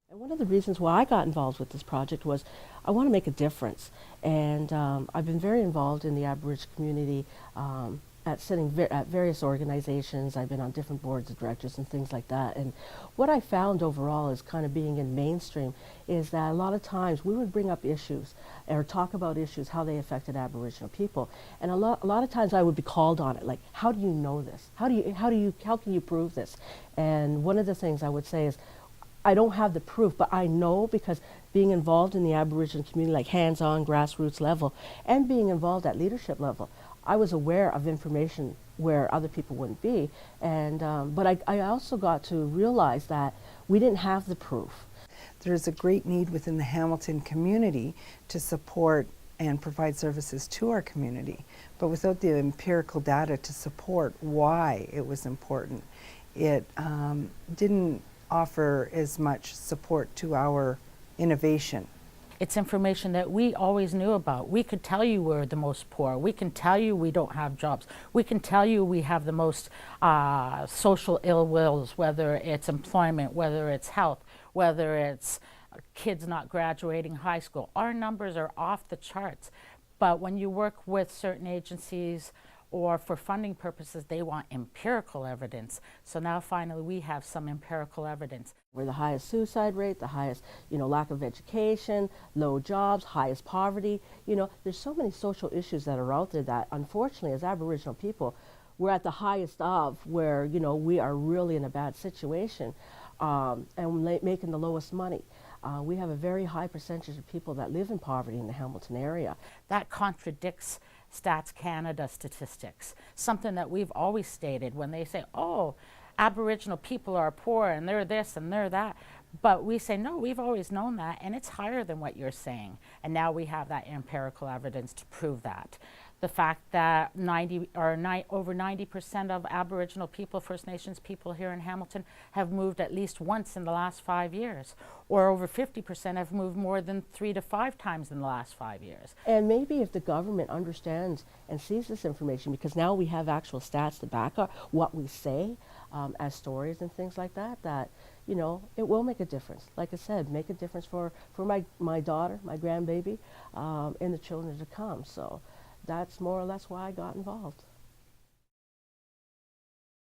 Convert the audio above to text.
And one of the reasons why I got involved with this project was I want to make a difference. And I've been very involved in the Aboriginal community at various organizations. I've been on different boards of directors and things like that. And what I found overall is kind of being in mainstream is that a lot of times we would bring up issues or talk about issues, how they affected Aboriginal people. And a lot of times I would be called on it, like, how do you know this? How can you prove this? And one of the things I would say is, I don't have the proof, but I know because being involved in the Aboriginal community, like hands-on, grassroots level, and being involved at leadership level, I was aware of information where other people wouldn't be. And but I also got to realize that we didn't have the proof. There's a great need within the Hamilton community to support and provide services to our community, but without the empirical data to support why it was important, it didn't offer as much support to our innovation. It's information that we always knew about. We could tell you we're the most poor. We can tell you we don't have jobs. We can tell you we have the most social ill wills, whether it's employment, whether it's health, whether it's kids not graduating high school. Our numbers are off the charts. But when you work with certain agencies or for funding purposes, they want empirical evidence. So now finally we have some empirical evidence. We're the highest suicide rate, the highest, lack of education, low jobs, highest poverty. There's so many social issues that are out there that, unfortunately, as Aboriginal people, we're at the highest of where, we are really in a bad situation and making the lowest money. We have a very high percentage of people that live in poverty in the Hamilton area. That contradicts Stats Canada statistics, something that we've always stated when they say, oh, Aboriginal people are poor and they're this and they're that. But we say, no, we've always known that, and it's higher than what you're saying. And now we have that empirical evidence to prove that. The fact that over 90% of Aboriginal people, First Nations people here in Hamilton have moved at least once in the last 5 years, or over 50% have moved more than 3 to 5 times in the last 5 years. And maybe if the government understands and sees this information, because now we have actual stats to back up what we say as stories and things like that, that it will make a difference. Like I said, make a difference for my daughter, my grandbaby, and the children to come. So that's more or less why I got involved.